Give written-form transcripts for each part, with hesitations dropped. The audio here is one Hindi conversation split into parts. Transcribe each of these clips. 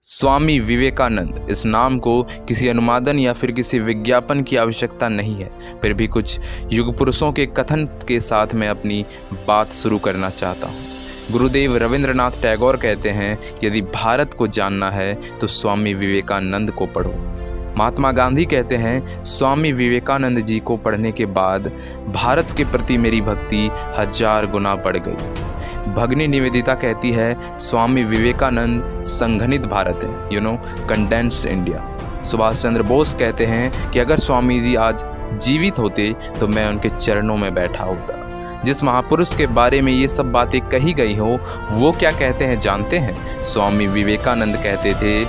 स्वामी विवेकानंद, इस नाम को किसी अनुवादन या फिर किसी विज्ञापन की आवश्यकता नहीं है। फिर भी कुछ युग पुरुषों के कथन के साथ मैं अपनी बात शुरू करना चाहता हूँ। गुरुदेव रविंद्रनाथ टैगोर कहते हैं, यदि भारत को जानना है तो स्वामी विवेकानंद को पढ़ो। महात्मा गांधी कहते हैं, स्वामी विवेकानंद जी को पढ़ने के बाद भारत के प्रति मेरी भक्ति 1000 गुना बढ़ गई। भगनी निवेदिता कहती है, स्वामी विवेकानंद संघनित भारत है, कंडेंस्ड इंडिया। सुभाष चंद्र बोस कहते हैं कि अगर स्वामी जी आज जीवित होते तो मैं उनके चरणों में बैठा होता। जिस महापुरुष के बारे में ये सब बातें कही गई हो, वो क्या कहते हैं जानते हैं? स्वामी विवेकानंद कहते थे,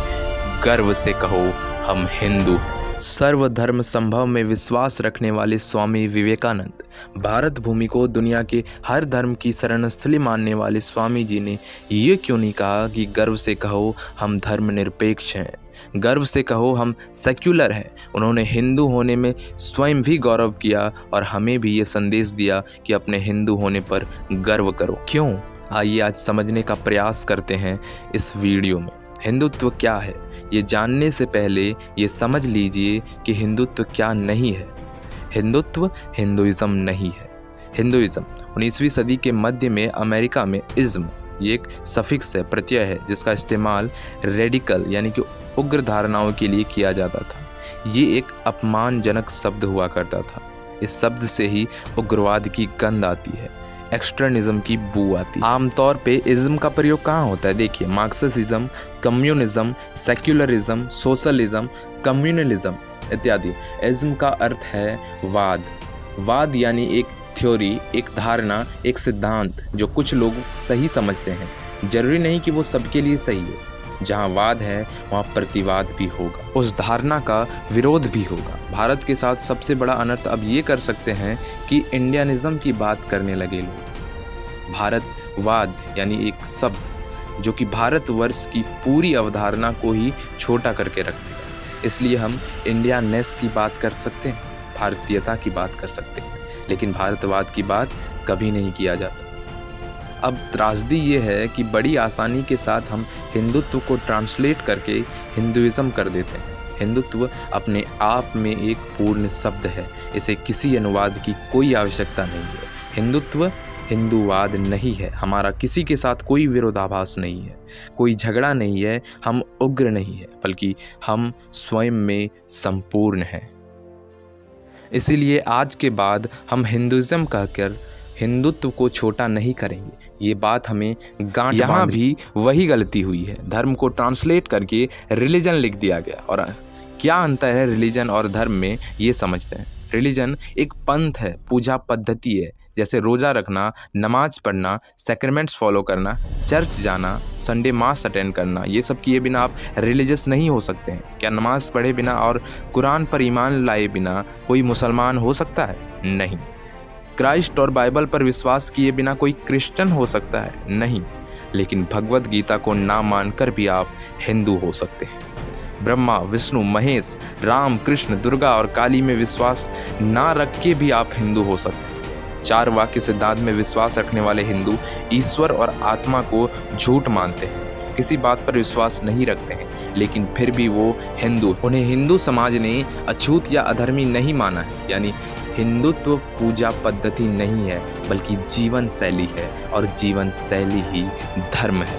गर्व से कहो हम हिंदू हैं। सर्वधर्म संभव में विश्वास रखने वाले स्वामी विवेकानंद, भारत भूमि को दुनिया के हर धर्म की शरणस्थली मानने वाले स्वामी जी ने ये क्यों नहीं कहा कि गर्व से कहो हम धर्मनिरपेक्ष हैं, गर्व से कहो हम सेक्युलर हैं। उन्होंने हिंदू होने में स्वयं भी गौरव किया और हमें भी ये संदेश दिया कि अपने हिंदू होने पर गर्व करो। क्यों? आइए आज समझने का प्रयास करते हैं इस वीडियो में। हिंदुत्व क्या है, ये जानने से पहले ये समझ लीजिए कि हिंदुत्व क्या नहीं है। हिंदुत्व हिंदुइज्म नहीं है। हिंदुइज्म 19वीं सदी के मध्य में अमेरिका में इज्म, ये एक सफिक्स है, प्रत्यय है, जिसका इस्तेमाल रेडिकल यानी कि उग्र धारणाओं के लिए किया जाता था। ये एक अपमानजनक शब्द हुआ करता था। इस शब्द से ही उग्रवाद की गंध आती है, एक्सट्रीमिज्म की बू आती है। आमतौर पे इज्म का प्रयोग कहाँ होता है? देखिए, Marxism, communism, secularism, socialism, communalism इत्यादि। इज्म का अर्थ है वाद। वाद यानी एक थ्योरी, एक धारणा, एक सिद्धांत जो कुछ लोग सही समझते हैं। जरूरी नहीं कि वो सबके लिए सही हो। जहाँ वाद है वहाँ प्रतिवाद भी होगा, उस धारणा का विरोध भी होगा। भारत के साथ सबसे बड़ा अनर्थ अब ये कर सकते हैं कि इंडियनिज्म की बात करने लगे लोग। भारतवाद यानी एक शब्द जो कि भारतवर्ष की पूरी अवधारणा को ही छोटा करके रख देगा। इसलिए हम इंडियानेस की बात कर सकते हैं, भारतीयता की बात कर सकते हैं, लेकिन भारतवाद की बात कभी नहीं किया जाता। अब त्रासदी ये है कि बड़ी आसानी के साथ हम हिंदुत्व को ट्रांसलेट करके हिंदुइज्म कर देते हैं। हिंदुत्व अपने आप में एक पूर्ण शब्द है, इसे किसी अनुवाद की कोई आवश्यकता नहीं है। हिंदुत्व हिंदूवाद नहीं है। हमारा किसी के साथ कोई विरोधाभास नहीं है, कोई झगड़ा नहीं है, हम उग्र नहीं है, बल्कि हम स्वयं में संपूर्ण हैं। इसीलिए आज के बाद हम हिंदुइज्म कहकर हिंदुत्व को छोटा नहीं करेंगे। ये बात हमें गांठ यहाँ भी वही गलती हुई है। धर्म को ट्रांसलेट करके रिलीजन लिख दिया गया। और क्या अंतर है रिलीजन और धर्म में, ये समझते हैं। रिलीजन एक पंथ है, पूजा पद्धति है, जैसे रोज़ा रखना, नमाज पढ़ना, सैक्रेमेंट्स फॉलो करना, चर्च जाना, संडे मास अटेंड करना। ये सब किए बिना आप रिलीजियस नहीं हो सकते हैं। क्या नमाज पढ़े बिना और कुरान पर ईमान लाए बिना कोई मुसलमान हो सकता है? नहीं। क्राइस्ट और बाइबल पर विश्वास किए बिना कोई क्रिश्चियन हो सकता है? नहीं। लेकिन भगवत गीता को ना मानकर भी आप हिंदू हो सकते हैं। ब्रह्मा, विष्णु, महेश, राम, कृष्ण, दुर्गा और काली में विश्वास ना रख के भी आप हिंदू हो सकते हैं। 4 वाक्य सिद्धांत में विश्वास रखने वाले हिंदू ईश्वर और आत्मा को झूठ मानते हैं, किसी बात पर विश्वास नहीं रखते हैं, लेकिन फिर भी वो हिंदू। उन्हें हिंदू समाज ने अछूत या अधर्मी नहीं माना है। यानी हिंदुत्व पूजा पद्धति नहीं है, बल्कि जीवन शैली है, और जीवन शैली ही धर्म है।